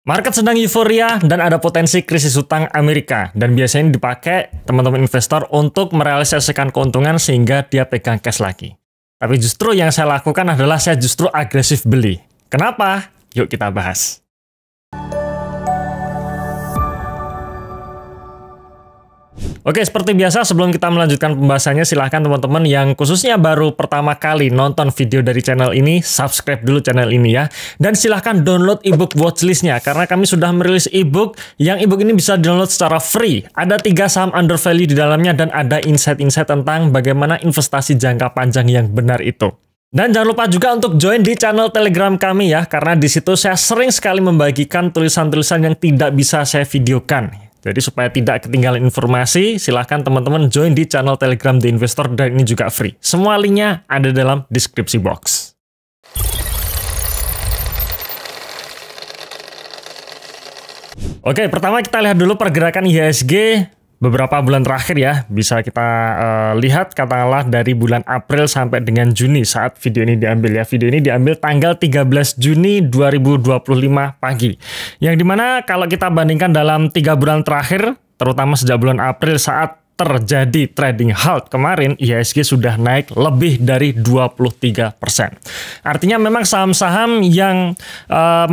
Market sedang euforia dan ada potensi krisis hutang Amerika. Dan biasanya dipakai teman-teman investor untuk merealisasikan keuntungan sehingga dia pegang cash lagi. Tapi justru yang saya lakukan adalah saya justru agresif beli. Kenapa? Yuk kita bahas. Oke, seperti biasa sebelum kita melanjutkan pembahasannya, silahkan teman-teman yang khususnya baru pertama kali nonton video dari channel ini, subscribe dulu channel ini ya. Dan silahkan download ebook watchlistnya, karena kami sudah merilis ebook, yang ebook ini bisa download secara free. Ada 3 saham undervalue di dalamnya dan ada insight-insight tentang bagaimana investasi jangka panjang yang benar itu. Dan jangan lupa juga untuk join di channel Telegram kami ya, karena di situ saya sering sekali membagikan tulisan-tulisan yang tidak bisa saya videokan. Jadi supaya tidak ketinggalan informasi, silahkan teman-teman join di channel Telegram The Investor dan ini juga free. Semua linknya ada dalam deskripsi box. Oke, pertama kita lihat dulu pergerakan IHSG beberapa bulan terakhir ya. Bisa kita lihat katakanlah dari bulan April sampai dengan Juni saat video ini diambil ya. Video ini diambil tanggal 13 Juni 2025 pagi. Yang dimana kalau kita bandingkan dalam 3 bulan terakhir, terutama sejak bulan April saat terjadi trading halt kemarin, IHSG sudah naik lebih dari 23%. Artinya memang saham-saham yang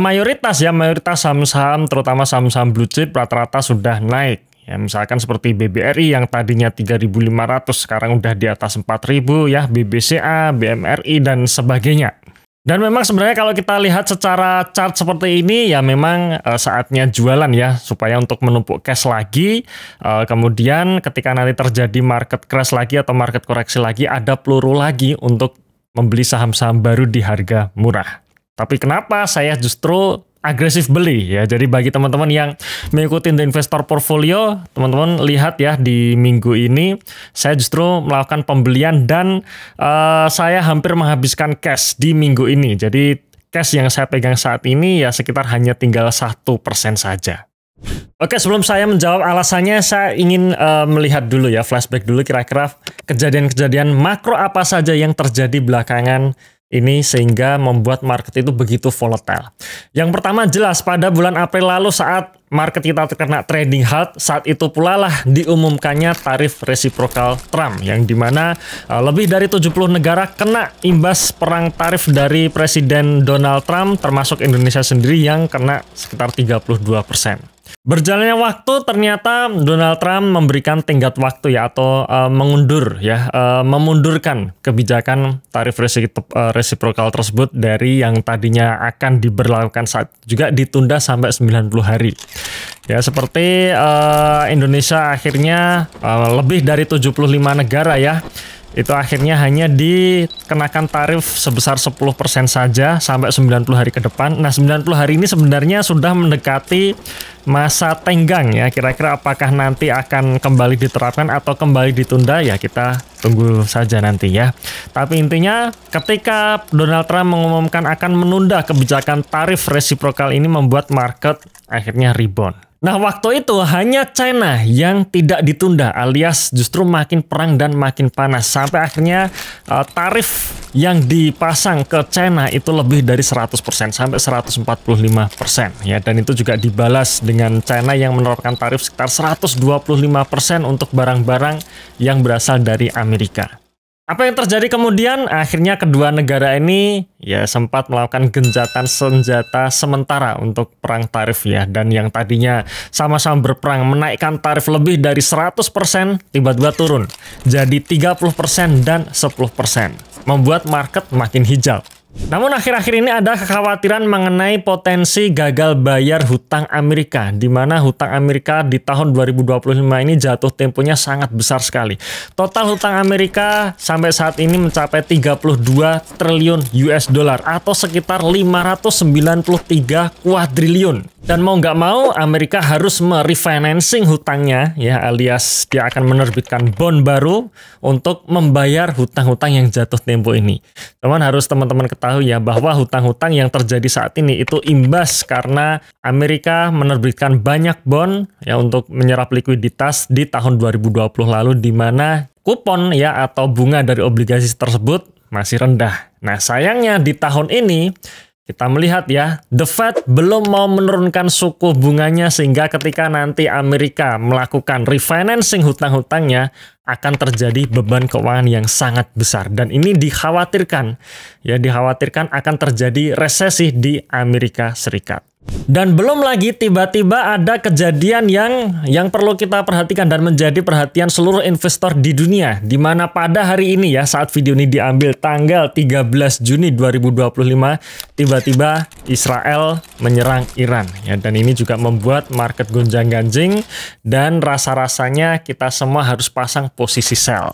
mayoritas saham-saham, terutama saham-saham blue chip rata-rata sudah naik. Ya, misalkan seperti BBRI yang tadinya 3.500 sekarang udah di atas 4.000 ya, BBCA, BMRI dan sebagainya. Dan memang sebenarnya kalau kita lihat secara chart seperti ini ya memang saatnya jualan ya, supaya untuk menumpuk cash lagi. Kemudian ketika nanti terjadi market crash lagi atau market koreksi lagi, ada peluru lagi untuk membeli saham-saham baru di harga murah. Tapi kenapa saya justru agresif beli ya? Jadi bagi teman-teman yang mengikuti The Investor Portfolio, teman-teman lihat ya di minggu ini saya justru melakukan pembelian dan saya hampir menghabiskan cash di minggu ini. Jadi cash yang saya pegang saat ini ya sekitar hanya tinggal 1% saja. Oke, sebelum saya menjawab alasannya, saya ingin melihat dulu ya, flashback dulu kira-kira kejadian-kejadian makro apa saja yang terjadi belakangan ini sehingga membuat market itu begitu volatile. Yang pertama jelas pada bulan April lalu saat market kita terkena trading halt, saat itu pula lah diumumkannya tarif resiprokal Trump yang dimana lebih dari 70 negara kena imbas perang tarif dari Presiden Donald Trump, termasuk Indonesia sendiri yang kena sekitar 32%. Berjalannya waktu ternyata Donald Trump memberikan tenggat waktu ya atau memundurkan kebijakan tarif resiprokal tersebut dari yang tadinya akan diberlakukan saat juga ditunda sampai 90 hari. Ya seperti Indonesia akhirnya lebih dari 75 negara ya. Itu akhirnya hanya dikenakan tarif sebesar 10% saja sampai 90 hari ke depan. Nah, 90 hari ini sebenarnya sudah mendekati masa tenggang ya. Kira-kira apakah nanti akan kembali diterapkan atau kembali ditunda ya, kita tunggu saja nanti ya. Tapi intinya ketika Donald Trump mengumumkan akan menunda kebijakan tarif resiprokal ini membuat market akhirnya rebound. Nah, waktu itu hanya China yang tidak ditunda alias justru makin perang dan makin panas. Sampai akhirnya tarif yang dipasang ke China itu lebih dari 100% sampai 145% ya. Dan itu juga dibalas dengan China yang menerapkan tarif sekitar 125% untuk barang-barang yang berasal dari Amerika. Apa yang terjadi kemudian? Akhirnya kedua negara ini ya sempat melakukan gencatan senjata sementara untuk perang tarif ya. Dan yang tadinya sama-sama berperang menaikkan tarif lebih dari 100% tiba-tiba turun jadi 30% dan 10%. Membuat market makin hijau. Namun akhir-akhir ini ada kekhawatiran mengenai potensi gagal bayar hutang Amerika, di mana hutang Amerika di tahun 2025 ini jatuh temponya sangat besar sekali. Total hutang Amerika sampai saat ini mencapai 32 triliun US dollar atau sekitar 593 kuadriliun. Dan mau nggak mau Amerika harus merefinancing hutangnya ya, alias dia akan menerbitkan bond baru untuk membayar hutang-hutang yang jatuh tempo ini. Cuman harus teman-teman ketahui ya bahwa hutang-hutang yang terjadi saat ini itu imbas karena Amerika menerbitkan banyak bond ya untuk menyerap likuiditas di tahun 2020 lalu, di mana kupon ya atau bunga dari obligasi tersebut masih rendah. Nah sayangnya di tahun ini Kita melihat ya, The Fed belum mau menurunkan suku bunganya sehingga ketika nanti Amerika melakukan refinancing hutang-hutangnya akan terjadi beban keuangan yang sangat besar. Dan ini dikhawatirkan akan terjadi resesi di Amerika Serikat. Dan belum lagi tiba-tiba ada kejadian yang perlu kita perhatikan dan menjadi perhatian seluruh investor di dunia. Di mana pada hari ini ya, saat video ini diambil tanggal 13 Juni 2025, tiba-tiba Israel menyerang Iran. Ya, dan ini juga membuat market gonjang-ganjing dan rasa-rasanya kita semua harus pasang posisi sell.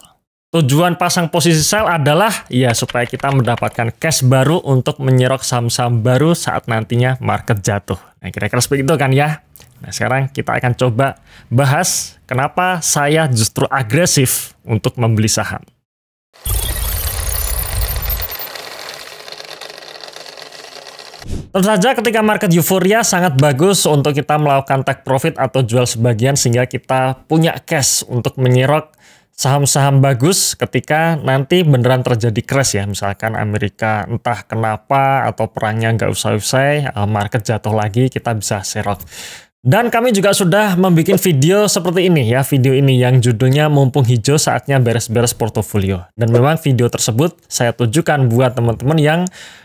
Tujuan pasang posisi sell adalah ya supaya kita mendapatkan cash baru untuk menyerok saham-saham baru saat nantinya market jatuh. Nah, kira-kira seperti itu kan ya. Nah, sekarang kita akan coba bahas kenapa saya justru agresif untuk membeli saham. Tentu saja ketika market euforia sangat bagus untuk kita melakukan take profit atau jual sebagian sehingga kita punya cash untuk menyerok saham-saham bagus ketika nanti beneran terjadi crash ya. Misalkan Amerika entah kenapa atau perangnya nggak usai-usai, market jatuh lagi, kita bisa serok. Dan kami juga sudah membuat video seperti ini ya, video ini yang judulnya mumpung hijau saatnya beres-beres portofolio. Dan memang video tersebut saya tujukan buat teman-teman yang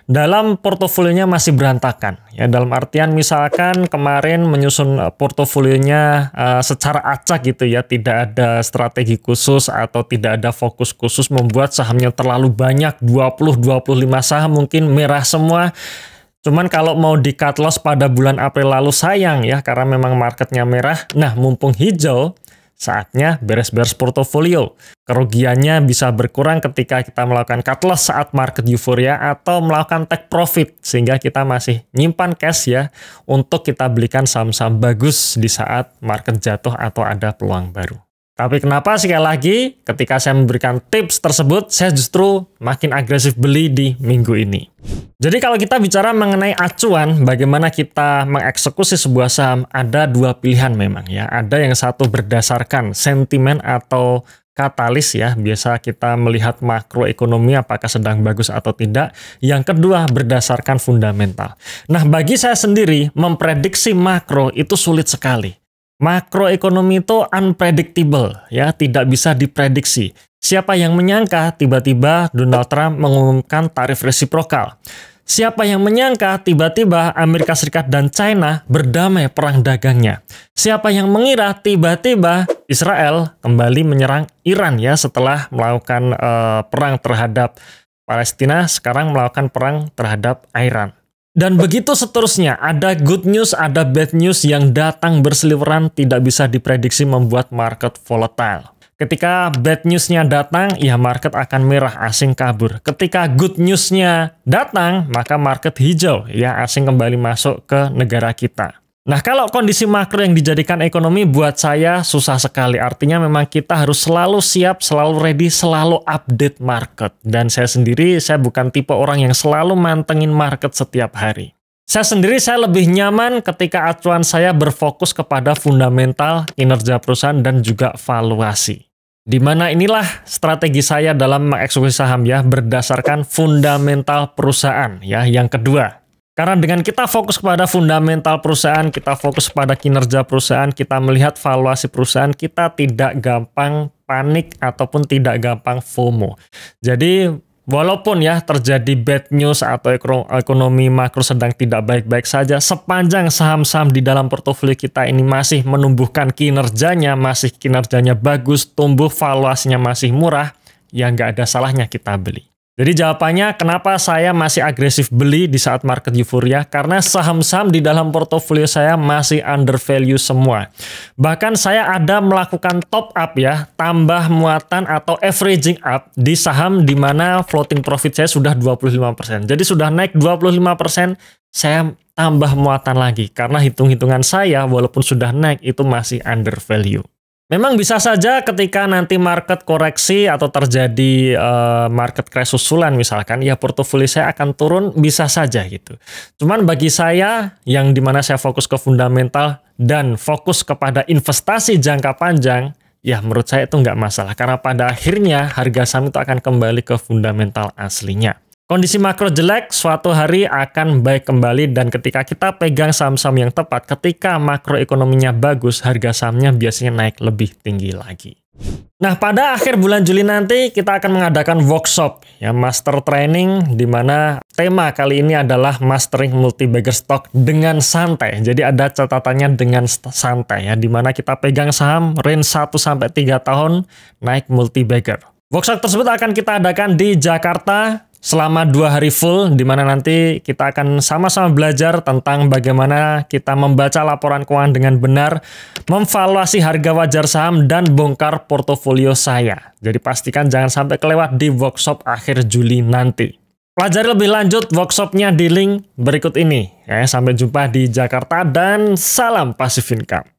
dalam portofolionya masih berantakan. Ya, dalam artian misalkan kemarin menyusun portofolionya secara acak gitu ya, tidak ada strategi khusus atau tidak ada fokus khusus, membuat sahamnya terlalu banyak, 20-25 saham mungkin merah semua. Cuman kalau mau di cut loss pada bulan April lalu sayang ya, karena memang marketnya merah. Nah, mumpung hijau, saatnya beres-beres portofolio. Kerugiannya bisa berkurang ketika kita melakukan cut loss saat market euforia atau melakukan take profit. Sehingga kita masih nyimpan cash ya, untuk kita belikan saham-saham bagus di saat market jatuh atau ada peluang baru. Tapi kenapa sekali lagi ketika saya memberikan tips tersebut, saya justru makin agresif beli di minggu ini. Jadi kalau kita bicara mengenai acuan, bagaimana kita mengeksekusi sebuah saham, ada dua pilihan memang ya. Ada yang satu berdasarkan sentimen atau katalis ya, biasa kita melihat makroekonomi apakah sedang bagus atau tidak. Yang kedua berdasarkan fundamental. Nah, bagi saya sendiri memprediksi makro itu sulit sekali. Makroekonomi itu unpredictable ya, tidak bisa diprediksi. Siapa yang menyangka tiba-tiba Donald Trump mengumumkan tarif resiprokal? Siapa yang menyangka tiba-tiba Amerika Serikat dan China berdamai perang dagangnya? Siapa yang mengira tiba-tiba Israel kembali menyerang Iran ya, setelah melakukan perang terhadap Palestina, sekarang melakukan perang terhadap Iran. Dan begitu seterusnya, ada good news, ada bad news yang datang berseliweran, tidak bisa diprediksi, membuat market volatile. Ketika bad newsnya datang, ya market akan merah, asing kabur. Ketika good newsnya datang, maka market hijau, ya asing kembali masuk ke negara kita. Nah, kalau kondisi makro yang dijadikan ekonomi buat saya susah sekali. Artinya memang kita harus selalu siap, selalu ready, selalu update market. Dan saya sendiri, saya bukan tipe orang yang selalu mantengin market setiap hari. Saya lebih nyaman ketika acuan saya berfokus kepada fundamental, kinerja perusahaan, dan juga valuasi. Di mana inilah strategi saya dalam mengeksekusi saham ya, berdasarkan fundamental perusahaan ya, yang kedua. Karena dengan kita fokus kepada fundamental perusahaan, kita fokus pada kinerja perusahaan, kita melihat valuasi perusahaan, kita tidak gampang panik ataupun tidak gampang FOMO. Jadi walaupun ya terjadi bad news atau ekonomi makro sedang tidak baik-baik saja, sepanjang saham-saham di dalam portofolio kita ini masih menumbuhkan kinerjanya, masih kinerjanya bagus, tumbuh, valuasinya masih murah, ya nggak ada salahnya kita beli. Jadi jawabannya kenapa saya masih agresif beli di saat market euforia, karena saham-saham di dalam portofolio saya masih under value semua. Bahkan saya ada melakukan top up ya, tambah muatan atau averaging up di saham di mana floating profit saya sudah 25%. Jadi sudah naik 25%, saya tambah muatan lagi karena hitung-hitungan saya walaupun sudah naik itu masih under value. Memang bisa saja ketika nanti market koreksi atau terjadi market crash susulan misalkan, ya portofolio saya akan turun, bisa saja gitu. Cuman bagi saya yang dimana saya fokus ke fundamental dan fokus kepada investasi jangka panjang, ya menurut saya itu nggak masalah. Karena pada akhirnya harga saham itu akan kembali ke fundamental aslinya. kondisi makro jelek, suatu hari akan baik kembali, dan ketika kita pegang saham-saham yang tepat, ketika makroekonominya bagus, harga sahamnya biasanya naik lebih tinggi lagi. Nah, pada akhir bulan Juli nanti kita akan mengadakan workshop ya, master training, di mana tema kali ini adalah mastering multi-bagger stock dengan santai. Jadi ada catatannya dengan santai ya, di mana kita pegang saham range 1 sampai 3 tahun naik multi-bagger. Workshop tersebut akan kita adakan di Jakarta selama 2 hari full, di mana nanti kita akan sama-sama belajar tentang bagaimana kita membaca laporan keuangan dengan benar, memvaluasi harga wajar saham, dan bongkar portofolio saya. Jadi pastikan jangan sampai kelewat di workshop akhir Juli nanti. Pelajari lebih lanjut workshopnya di link berikut ini. Ya, sampai jumpa di Jakarta dan salam Passive Income.